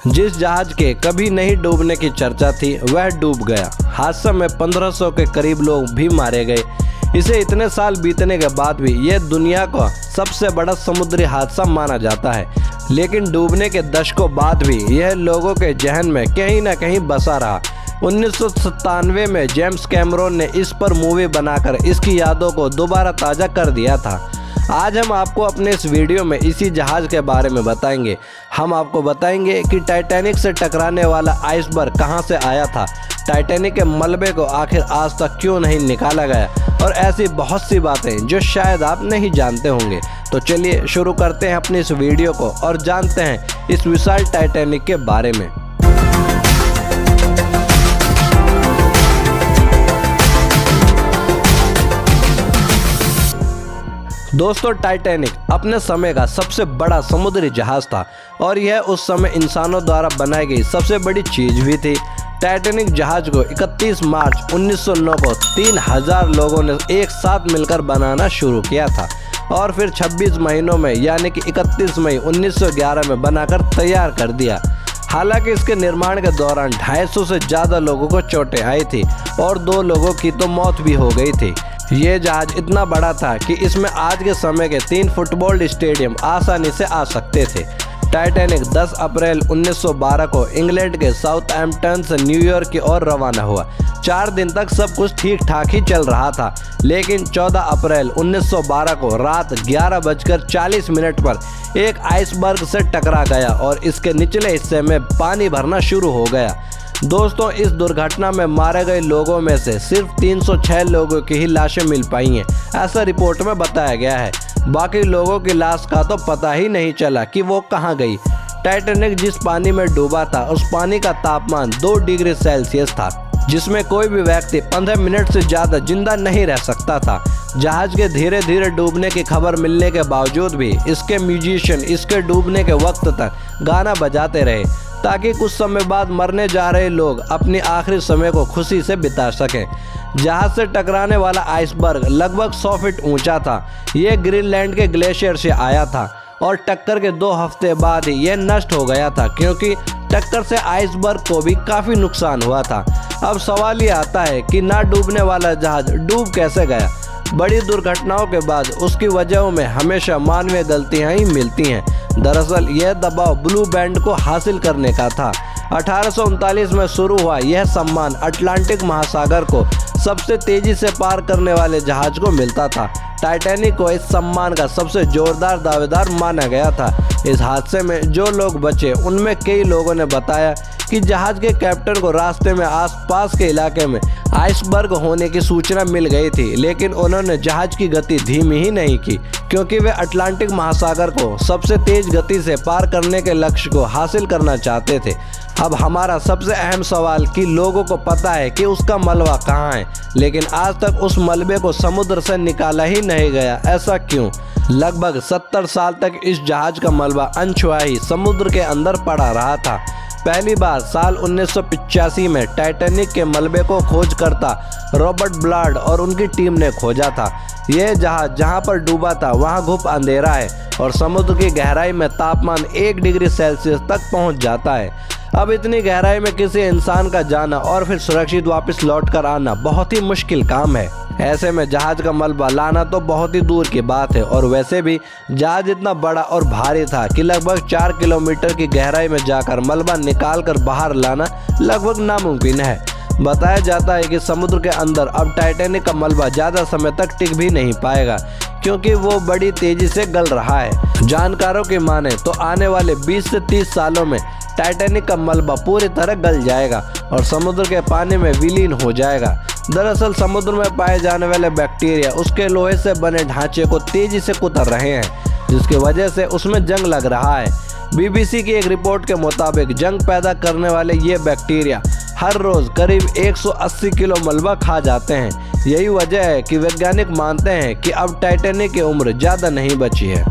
जिस जहाज के कभी नहीं डूबने की चर्चा थी वह डूब गया। हादसे में 1500 के करीब लोग भी मारे गए। इसे इतने साल बीतने के बाद भी यह दुनिया का सबसे बड़ा समुद्री हादसा माना जाता है, लेकिन डूबने के दशकों बाद भी यह लोगों के जहन में कहीं न कहीं बसा रहा। 1997 में जेम्स कैमरून ने इस पर मूवी बनाकर इसकी यादों को दोबारा ताज़ा कर दिया था। आज हम आपको अपने इस वीडियो में इसी जहाज़ के बारे में बताएंगे। हम आपको बताएंगे कि टाइटैनिक से टकराने वाला आइसबर्ग कहां से आया था, टाइटैनिक के मलबे को आखिर आज तक क्यों नहीं निकाला गया, और ऐसी बहुत सी बातें जो शायद आप नहीं जानते होंगे। तो चलिए शुरू करते हैं अपनी इस वीडियो को और जानते हैं इस विशाल टाइटैनिक के बारे में। दोस्तों, टाइटैनिक अपने समय का सबसे बड़ा समुद्री जहाज था और यह उस समय इंसानों द्वारा बनाई गई सबसे बड़ी चीज भी थी। टाइटैनिक जहाज को 31 मार्च 1909 को 3000 लोगों ने एक साथ मिलकर बनाना शुरू किया था और फिर 26 महीनों में यानी कि 31 मई 1911 में बनाकर तैयार कर दिया। हालांकि इसके निर्माण के दौरान 250 से ज़्यादा लोगों को चोटें आई थी और 2 लोगों की तो मौत भी हो गई थी। ये जहाज इतना बड़ा था कि इसमें आज के समय के 3 फुटबॉल स्टेडियम आसानी से आ सकते थे। टाइटैनिक 10 अप्रैल 1912 को इंग्लैंड के साउथहैम्पटन से न्यूयॉर्क की ओर रवाना हुआ। 4 दिन तक सब कुछ ठीक ठाक ही चल रहा था, लेकिन 14 अप्रैल 1912 को रात 11:40 पर एक आइसबर्ग से टकरा गया और इसके निचले हिस्से में पानी भरना शुरू हो गया। दोस्तों, इस दुर्घटना में मारे गए लोगों में से सिर्फ 306 लोगों की ही लाशें मिल पाई हैं, ऐसा रिपोर्ट में बताया गया है। बाकी लोगों की लाश का तो पता ही नहीं चला कि वो कहां गई। टाइटैनिक जिस पानी में डूबा था उस पानी का तापमान 2 डिग्री सेल्सियस था, जिसमें कोई भी व्यक्ति 15 मिनट से ज़्यादा जिंदा नहीं रह सकता था। जहाज के धीरे धीरे डूबने की खबर मिलने के बावजूद भी इसके म्यूजिशियन इसके डूबने के वक्त तक गाना बजाते रहे, ताकि कुछ समय बाद मरने जा रहे लोग अपने आखिरी समय को खुशी से बिता सकें। जहाज से टकराने वाला आइसबर्ग लगभग 100 फीट ऊंचा था। यह ग्रीनलैंड के ग्लेशियर से आया था और टक्कर के 2 हफ्ते बाद ही यह नष्ट हो गया था, क्योंकि टक्कर से आइसबर्ग को भी काफ़ी नुकसान हुआ था। अब सवाल ये आता है कि ना डूबने वाला जहाज डूब कैसे गया। बड़ी दुर्घटनाओं के बाद उसकी वजहों में हमेशा मानवीय गलतियां ही मिलती हैं। दरअसल यह दबाव ब्लू बैंड को हासिल करने का था। 1839 में शुरू हुआ यह सम्मान अटलांटिक महासागर को सबसे तेजी से पार करने वाले जहाज को मिलता था। टाइटैनिक को इस सम्मान का सबसे जोरदार दावेदार माना गया था। इस हादसे में जो लोग बचे उनमें कई लोगों ने बताया कि जहाज के कैप्टन को रास्ते में आसपास के इलाके में आइसबर्ग होने की सूचना मिल गई थी, लेकिन उन्होंने जहाज की गति धीमी ही नहीं की, क्योंकि वे अटलांटिक महासागर को सबसे तेज गति से पार करने के लक्ष्य को हासिल करना चाहते थे। अब हमारा सबसे अहम सवाल कि लोगों को पता है कि उसका मलबा कहाँ है, लेकिन आज तक उस मलबे को समुद्र से निकाला ही नहीं गया। ऐसा क्यों? लगभग 70 साल तक इस जहाज का मलबा अनछुआ ही समुद्र के अंदर पड़ा रहा था। पहली बार साल 1985 में टाइटैनिक के मलबे को खोजकर्ता रॉबर्ट ब्लाड और उनकी टीम ने खोजा था। यह जहाज जहां पर डूबा था वहां घुप अंधेरा है और समुद्र की गहराई में तापमान 1 डिग्री सेल्सियस तक पहुंच जाता है। अब इतनी गहराई में किसी इंसान का जाना और फिर सुरक्षित वापस लौटकर आना बहुत ही मुश्किल काम है। ऐसे में जहाज का मलबा लाना तो बहुत ही दूर की बात है, और वैसे भी जहाज इतना बड़ा और भारी था कि लगभग 4 किलोमीटर की गहराई में जाकर मलबा निकाल कर बाहर लाना लगभग नामुमकिन है। बताया जाता है कि समुद्र के अंदर अब टाइटैनिक का मलबा ज़्यादा समय तक टिक भी नहीं पाएगा, क्योंकि वो बड़ी तेजी से गल रहा है। जानकारों की माने तो आने वाले 20 से 30 सालों में टाइटैनिक का मलबा पूरी तरह गल जाएगा और समुद्र के पानी में विलीन हो जाएगा। दरअसल समुद्र में पाए जाने वाले बैक्टीरिया उसके लोहे से बने ढांचे को तेजी से कुतर रहे हैं, जिसकी वजह से उसमें जंग लग रहा है। BBC की एक रिपोर्ट के मुताबिक जंग पैदा करने वाले ये बैक्टीरिया हर रोज़ करीब 180 किलो मलबा खा जाते हैं। यही वजह है कि वैज्ञानिक मानते हैं कि अब टाइटैनिक की उम्र ज़्यादा नहीं बची है।